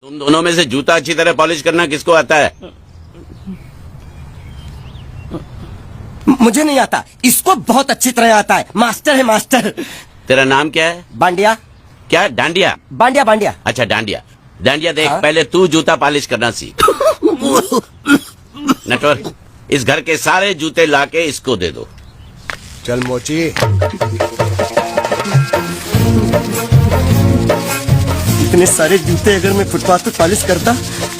तुम दोनों में से जूता अच्छी तरह पॉलिश करना किसको आता है? मुझे नहीं आता, इसको बहुत अच्छी तरह आता है। मास्टर है मास्टर। तेरा नाम क्या है? बांडिया। क्या? डांडिया? बांडिया बांडिया। अच्छा डांडिया। डांडिया देख, हाँ? पहले तू जूता पॉलिश करना सीख। नटवर, इस घर के सारे जूते लाके इसको दे दो। चल मोची। इतने सारे जूते अगर मैं फुटपाथ पे पॉलिश करता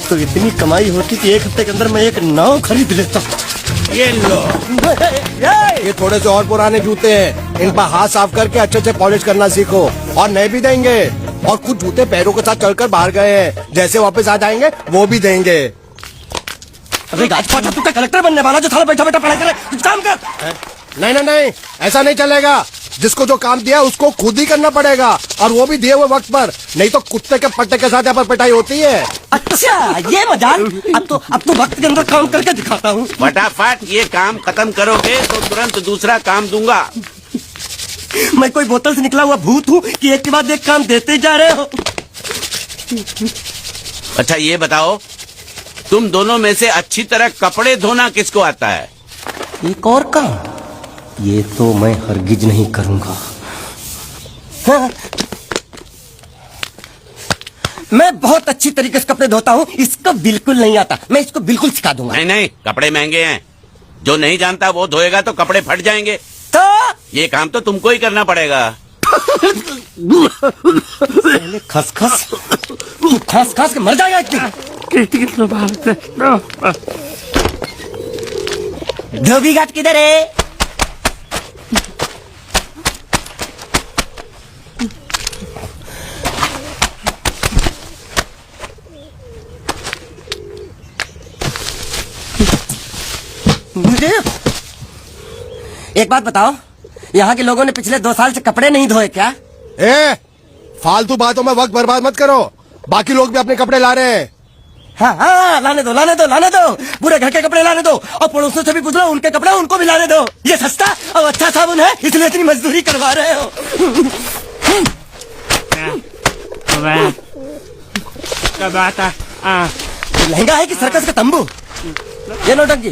तो इतनी कमाई होती कि एक हफ्ते के अंदर मैं एक नाव खरीद लेता। ये लो, ये थोड़े से और पुराने जूते हैं, इन पर हाथ साफ करके अच्छे से पॉलिश करना सीखो। और नए भी देंगे, और कुछ जूते पैरों के साथ चलकर बाहर गए हैं, जैसे वापस आ जाएंगे वो भी देंगे। अरे गाजपाटा, तू क्या कलेक्टर बनने वाला जो थाला बैठा बैठा पढ़ाई करे? कुछ काम कर। नहीं नहीं नहीं, ऐसा नहीं चलेगा। जिसको जो काम दिया उसको खुद ही करना पड़ेगा, और वो भी दिए हुए वक्त पर, नहीं तो कुत्ते के पट्टे के साथ यहाँ पर पिटाई होती है। अच्छा ये मजाल। अब तो वक्त के अंदर काम करके दिखाता हूँ। फटाफट ये काम खत्म करोगे तो तुरंत दूसरा काम दूंगा। मैं कोई बोतल से निकला हुआ भूत हूँ कि एक के बाद एक काम देते जा रहे हो? अच्छा ये बताओ, तुम दोनों में से अच्छी तरह कपड़े धोना किसको आता है? एक और काम? ये तो मैं हरगिज नहीं करूंगा। हाँ। मैं बहुत अच्छी तरीके से कपड़े धोता हूँ, इसको बिल्कुल नहीं आता। मैं इसको बिल्कुल सिखा दूंगा। नहीं नहीं, कपड़े महंगे हैं, जो नहीं जानता वो धोएगा तो कपड़े फट जाएंगे। तो ये काम तो तुमको ही करना पड़ेगा। पहले खसखस, तू खस खस के मर जाएगा एक दिन। धोबी घाट किधर है? मुझे एक बात बताओ, यहाँ के लोगों ने पिछले 2 साल से कपड़े नहीं धोए क्या? फालतू बातों में वक्त बर्बाद मत करो, बाकी लोग भी अपने कपड़े ला रहे हैं। हाँ हाँ, लाने दो लाने दो लाने दो, पूरे घर के कपड़े लाने दो, और पड़ोसियों से भी पूछ लो, उनके कपड़े उनको भी लाने दो। ये सस्ता और अच्छा साबुन है, इसलिए इतनी मजदूरी करवा रहे हो। लहंगा है कि सर्कस का तंबू? ये नौटंकी।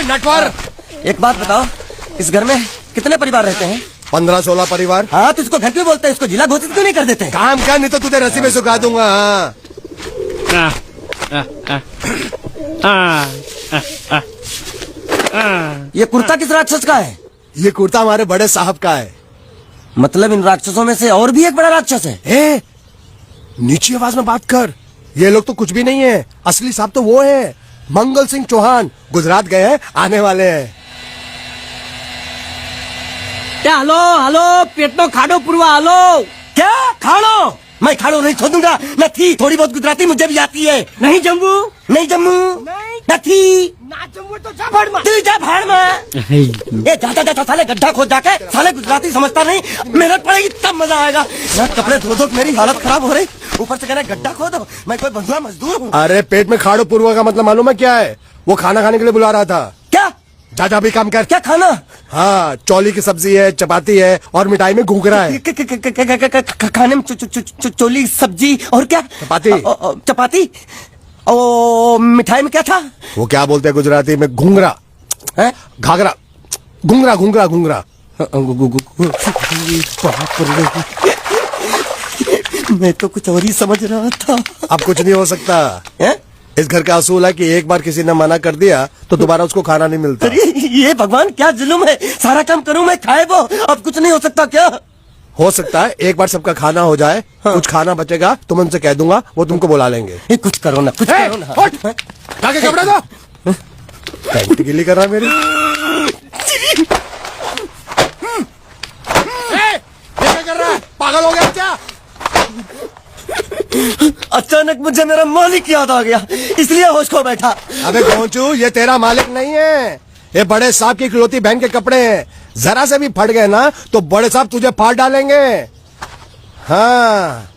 नटवर, एक बात बताओ, इस घर में कितने परिवार रहते हैं? 15-16 परिवार। हाँ, तो इसको घर क्यों बोलते हैं? इसको जिला घोषित क्यों नहीं कर देते? काम कर, नहीं तो तुझे रस्सी में सुखा दूंगा। ये कुर्ता किस राक्षस का है? ये कुर्ता हमारे बड़े साहब का है। मतलब इन राक्षसों में से और भी एक बड़ा राक्षस है? नीची आवाज में बात कर, ये लोग तो कुछ भी नहीं है, असली साहब तो वो है मंगल सिंह चौहान, गुजरात गए हैं, आने वाले हैं। हालो हालो, पेट नो खाड़ो पुरवा हालो। क्या खाड़ो? मैं खाड़ो नहीं छोड़ूंगा। नहीं, थोड़ी बहुत गुजराती मुझे भी आती है। नहीं जम्मू, नहीं जम्मू, नहीं ना जम्मू तो जा भाड़ में, जा भाड़ में। ये जाता जाता साले गड्ढा खोद जाके, साले गुजराती समझता नहीं, मेहनत पड़ेगी तब मजा आएगा। यार कपड़े धो धो मेरी हालत खराब हो रही, ऊपर से कहना गड्ढा खोदो। मैं कोई बंधुआ मजदूर हूँ? अरे पेट में खाड़ो पूर्वा का मतलब मालूम है क्या है? वो खाना खाने के लिए बुला रहा था। क्या? जा भी काम कर। क्या खाना? हाँ, चौली की सब्जी है, चपाती है, और मिठाई में घूघरा है। खाने में चोली सब्जी और क्या? चपाती। चपाती। ओ मिठाई में क्या था? वो क्या बोलते हैं गुजराती में? घूंघरा, घाघरा, घूंघरा घूंघरा घूंघरा। मैं तो कुछ और ही समझ रहा था। अब कुछ नहीं हो सकता है? इस घर का असूल है कि एक बार किसी ने मना कर दिया तो दोबारा उसको खाना नहीं मिलता। अरे ये भगवान क्या जुल्म है, सारा काम करूं मैं, खाए वो। अब कुछ नहीं हो सकता क्या? हो सकता है एक बार सबका खाना हो जाए। हाँ। कुछ खाना बचेगा तो मैं उनसे कह दूंगा, वो तुमको बुला लेंगे। कुछ करो ना, कुछ करो ना। जाके कपड़े दो। पैंट गिली कर रहा है मेरी। क्या कर रहा है? पागल हो गया क्या? अचानक मुझे मेरा मालिक याद आ गया, इसलिए होश खो बैठा। अबे गोंचू, ये तेरा मालिक नहीं है, ये बड़े साहब की इकलौती बहन के कपड़े हैं। जरा से भी फट गए ना तो बड़े साहब तुझे फाड़ डालेंगे। हाँ,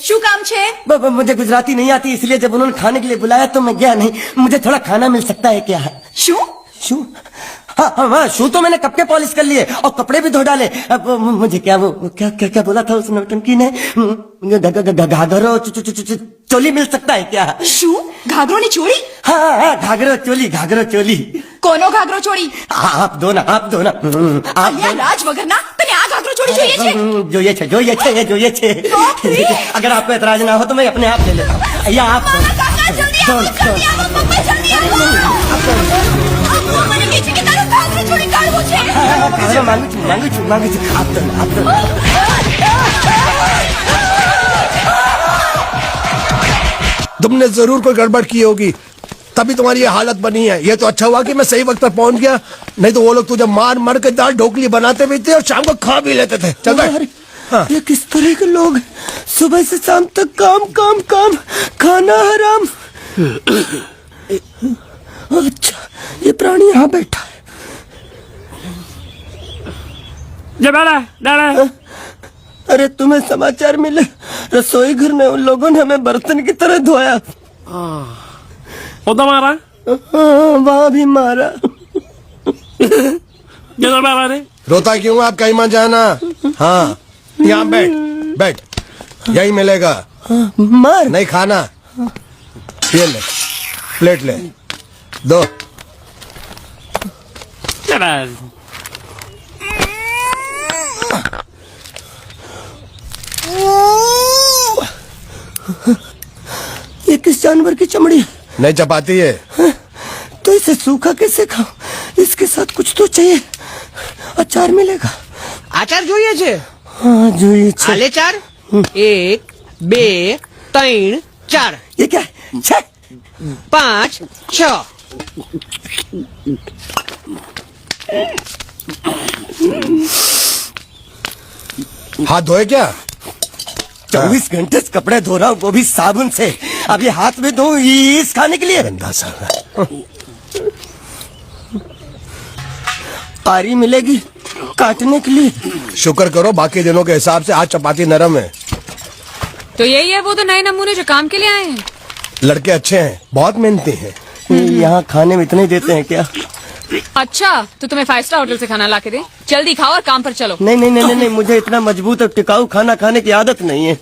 શું કામ છે? છે? मुझे गुजराती नहीं आती, इसलिए जब उन्होंने खाने के लिए बुलाया तो मैं गया नहीं। मुझे थोड़ा खाना मिल सकता है क्या? શું? शू? हाँ, शू तो मैंने कब के पॉलिश कर लिए और कपड़े भी धो डाले। अब मुझे क्या वो क्या क्या क्या बोला था उस नौटंकी ने? घाघरो चोली मिल सकता है क्या? શું? ઘાઘરોની ચોળી? हाँ, घाघरो चोली। કોનો ઘાઘરો ચોળી? आप दो ना आप અલ્યા લાજ વગરના તને આ ઘાઘરો ચોળી જોઈએ છે? જોઈએ છે। अगर आपको एतराज ना हो तो मैं अपने आप ले लेता हूँ। या आप મારા કાકા જલ્દી આવો, જલ્દી આવો, પપ્પા જલ્દી આવો। અમ્મા મને કહે છે કે તારો ઘાઘરો ચોળી કાઢવો છે। मांगू छू आप दो तुमने जरूर कोई गड़बड़ की होगी, तभी तुम्हारी ये हालत बनी है। ये तो अच्छा हुआ कि मैं सही वक्त पर पहुंच गया, नहीं तो वो लोग तुझे मार के दाल ढोकली बनाते भी थे और शाम को खा भी लेते थे। चल बैठ। अरे, हाँ। ये किस तरह के लोग हैं? सुबह से शाम तक काम खाना हराम। अच्छा, ये प्राणी यहाँ बैठा है। अरे तुम्हें समाचार मिले? रसोई घर में उन लोगों ने हमें बर्तन की तरह धोया। मारा वहाँ भी मारा। रोता क्यों? आप कहीं मत जाना। हाँ, यहाँ बैठ, यही मिलेगा। मार नहीं खाना, ये ले, प्लेट ले, दो। ये किस जानवर की चमड़ी है? नहीं चपाती है। तो इसे सूखा कैसे खाओ? इसके साथ कुछ तो चाहिए। अचार मिलेगा? આચાર જોઈએ છે? हाँ જોઈએ છે। આલે ચાર 1 2 3 4 ये क्या है? 6 5 6 हाथ धोए क्या? 24 घंटे से कपड़े धो रहा हूँ, वो भी साबुन से। अब ये हाथ में धो इस खाने के लिए? गंदा सा। आरी मिलेगी काटने के लिए? शुक्र करो बाकी दिनों के हिसाब से आज चपाती नरम है। तो यही है वो तो नए नमूने जो काम के लिए आए हैं। लड़के अच्छे हैं, बहुत मेहनती हैं। यहाँ खाने में इतना ही देते हैं क्या? अच्छा, तो तुम्हें 5 स्टार होटल से खाना ला के दे? जल्दी खाओ और काम पर चलो। नहीं, मुझे इतना मजबूत और टिकाऊ खाना खाने की आदत नहीं है।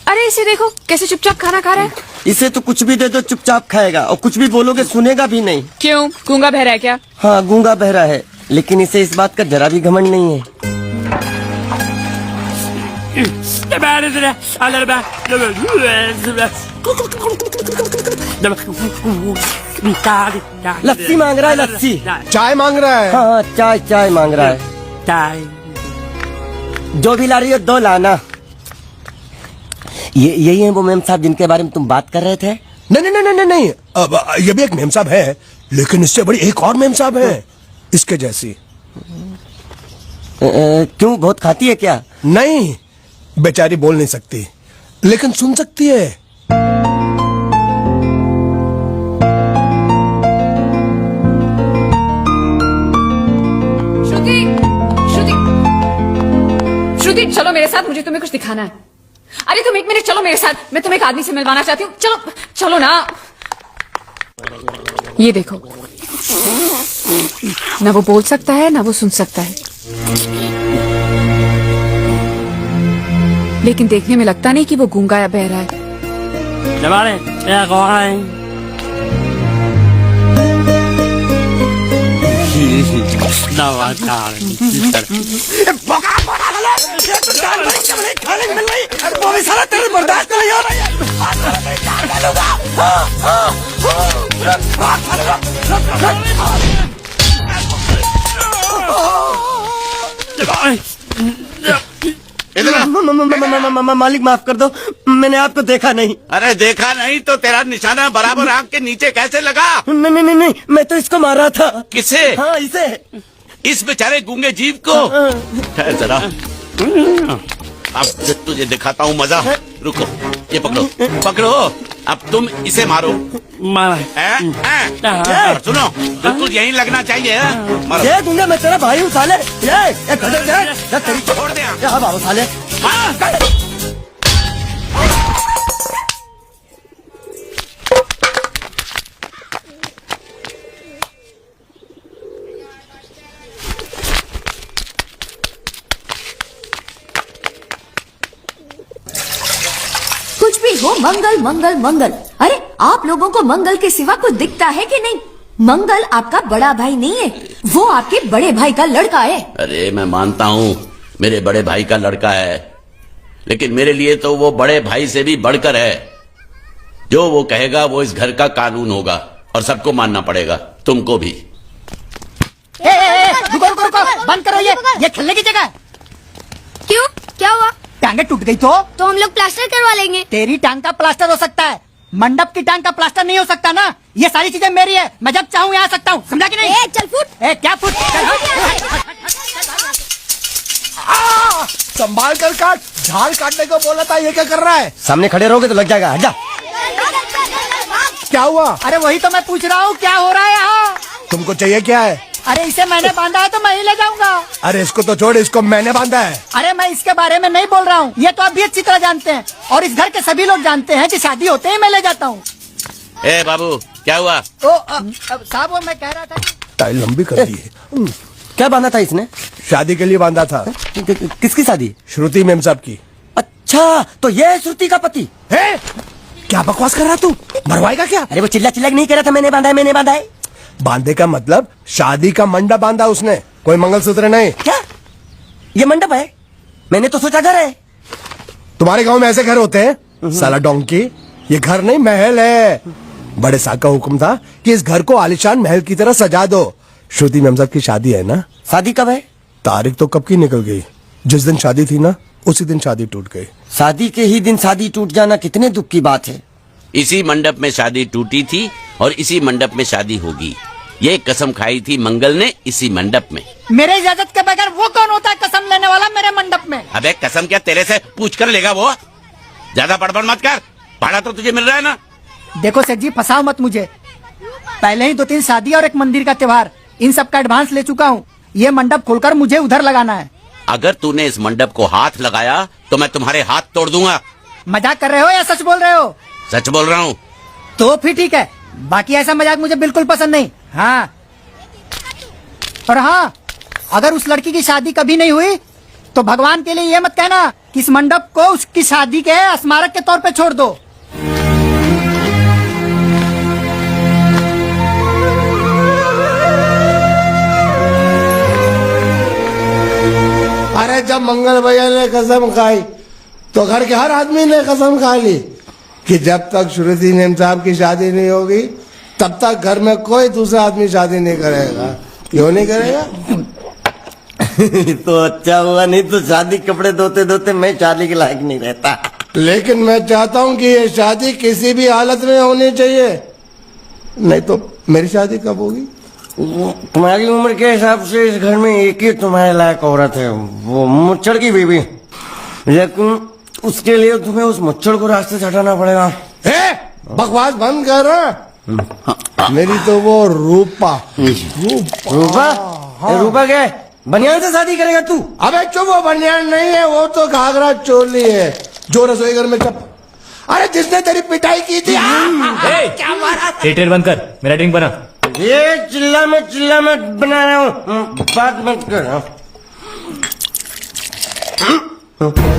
अरे इसे देखो कैसे चुपचाप खाना खा रहा है। इसे तो कुछ भी दे दो चुपचाप खाएगा, और कुछ भी बोलोगे सुनेगा भी नहीं। क्यों, गूंगा बहरा है क्या? हाँ, गूंगा बहरा है, लेकिन इसे इस बात का जरा भी घमंड नहीं है। लस्सी मांग रहा है, लस्सी। चाय मांग रहा है। हाँ, चाय मांग रहा है। जो भी ला रही हो 2 लाना। यही है वो मेम साहब जिनके बारे में तुम बात कर रहे थे? नहीं। अब ये भी एक मेम साहब है, लेकिन इससे बड़ी एक और मेम साहब है, इसके जैसी। क्यों, बहुत खाती है क्या? नहीं, बेचारी बोल नहीं सकती, लेकिन सुन सकती है। श्रुति चलो मेरे साथ, मुझे तुम्हें कुछ दिखाना है। अरे तुम 1 मिनट चलो मेरे साथ, मैं तुम्हें एक आदमी से मिलवाना चाहती हूँ। चलो ना। ये देखो, ना वो बोल सकता है ना वो सुन सकता है, लेकिन देखने में लगता नहीं कि वो गूंगा या बहरा है। बर्दाश्त नहीं हो मालिक माफ कर दो, मैंने आपको देखा नहीं। अरे देखा नहीं तो तेरा निशाना बराबर आंख के नीचे कैसे लगा? नहीं, मैं तो इसको मार रहा था। किसे? हाँ, इसे। इस बेचारे गूंगे जीव को? ठहर जरा, अब तुझे दिखाता हूँ मजा। रुको, ये पकड़ो। अब तुम इसे मारो। सुनो, बिल्कुल यहीं लगना चाहिए। मारो। ये गूंगा, मैं तेरा भाई हूँ साले। छोड़ दे। हाँ बाबू साले। मंगल मंगल मंगल। अरे आप लोगों को मंगल के सिवा कुछ दिखता है कि नहीं? मंगल आपका बड़ा भाई नहीं है, वो आपके बड़े भाई का लड़का है। अरे मैं मानता हूँ मेरे बड़े भाई का लड़का है, लेकिन मेरे लिए तो वो बड़े भाई से भी बढ़कर है। जो वो कहेगा वो इस घर का कानून होगा और सबको मानना पड़ेगा, तुमको भी। रुको रुको रुको, बंद करो ये खेलने की जगह है। क्यों, क्या हुआ? टांगे टूट गई तो हम लोग प्लास्टर करवा लेंगे। तेरी टांग का प्लास्टर हो सकता है, मंडप की टांग का प्लास्टर नहीं हो सकता ना। ये सारी चीजें मेरी है, मैं जब चाहूँ यहाँ आ सकता हूँ, समझा कि नहीं? चल फुट। क्या फुट? संभाल कर काट, झाड़ काटने को बोला था, ये क्या कर रहा है? सामने खड़े रहोगे तो लग जाएगा, हट जा। क्या हुआ? अरे वही तो मैं पूछ रहा हूँ, क्या हो रहा है यहाँ? तुमको चाहिए क्या है? अरे इसे मैंने बांधा है तो मैं ही ले जाऊंगा। अरे इसको तो छोड़, इसको मैंने बांधा है। अरे मैं इसके बारे में नहीं बोल रहा हूँ, ये तो आप भी अच्छी तरह जानते हैं और इस घर के सभी लोग जानते हैं कि शादी होते ही मैं ले जाता हूँ। ए बाबू, क्या हुआ? साहब वो मैं कह रहा था टाइल लंबी कर दी है। क्या बांधा था इसने? शादी के लिए बांधा था। किसकी शादी? श्रुति मेम साहब की। अच्छा, तो ये है श्रुति का पति? है? क्या बकवास कर रहा तू? मरवाएगा क्या? अरे वो चिल्ला चिल्ला नहीं कह रहा था मैंने बांधा है, मैंने बांधा है। बांधे का मतलब शादी का मंडप बांधा उसने, कोई मंगलसूत्र नहीं। क्या ये मंडप है? मैंने तो सोचा घर है। तुम्हारे गांव में ऐसे घर होते हैं? साला डोंकी, ये घर नहीं महल है। बड़े साहब का हुक्म था कि इस घर को आलीशान महल की तरह सजा दो। श्रुति मेम साहब की शादी है ना? शादी कब है? तारीख तो कब की निकल गई, जिस दिन शादी थी ना उसी दिन शादी टूट गई। शादी के ही दिन शादी टूट जाना कितने दुख की बात है। इसी मंडप में शादी टूटी थी और इसी मंडप में शादी होगी। ये कसम खाई थी मंगल ने इसी मंडप में। मेरे इजाजत के बगैर वो कौन होता है कसम लेने वाला मेरे मंडप में? अबे कसम क्या तेरे से पूछ कर लेगा वो? ज्यादा बड़बड़ मत कर, भाड़ा तो तुझे मिल रहा है ना। देखो सेठ जी, फंसाओ मत मुझे। पहले ही 2-3 शादी और एक मंदिर का त्योहार, इन सब का एडवांस ले चुका हूँ। ये मंडप खोलकर मुझे उधर लगाना है। अगर तूने इस मंडप को हाथ लगाया तो मैं तुम्हारे हाथ तोड़ दूंगा। मजाक कर रहे हो या सच बोल रहे हो? सच बोल रहा हूँ। तो फिर ठीक है, बाकी ऐसा मजाक मुझे बिल्कुल पसंद नहीं। हाँ, और हाँ, अगर उस लड़की की शादी कभी नहीं हुई तो भगवान के लिए ये मत कहना कि इस मंडप को उसकी शादी के स्मारक के तौर पे छोड़ दो। अरे जब मंगल भैया ने कसम खाई तो घर के हर आदमी ने कसम खा ली कि जब तक श्रुति मेम साहब की शादी नहीं होगी तब तक घर में कोई दूसरा आदमी शादी नहीं करेगा। क्यों नहीं करेगा? तो अच्छा हुआ, नहीं तो शादी कपड़े धोते धोते मैं शादी के लायक नहीं रहता। लेकिन मैं चाहता हूँ कि ये शादी किसी भी हालत में होनी चाहिए, नहीं तो मेरी शादी कब होगी? तुम्हारी उम्र के हिसाब से इस घर में एक ही तुम्हारे लायक औरत है, वो मुच्छड़ की बीवी। लेकिन उसके लिए तुम्हें उस मुच्छड़ को रास्ते से हटाना पड़ेगा। बकवास बंद कर। मेरी तो वो रूपा। रूपा? रूपा क्या है? बनियान से शादी करेगा तू? अबे चुप, वो बनियान नहीं है, वो तो घाघरा चोली है जो रसोई घर में चप। अरे जिसने तेरी पिटाई की थी। क्या मारा? थिएटर बंद कर, मेरा ड्रिंक बना। ये चिल्ला मत बना रहा हूँ, बात मत कर। Упад.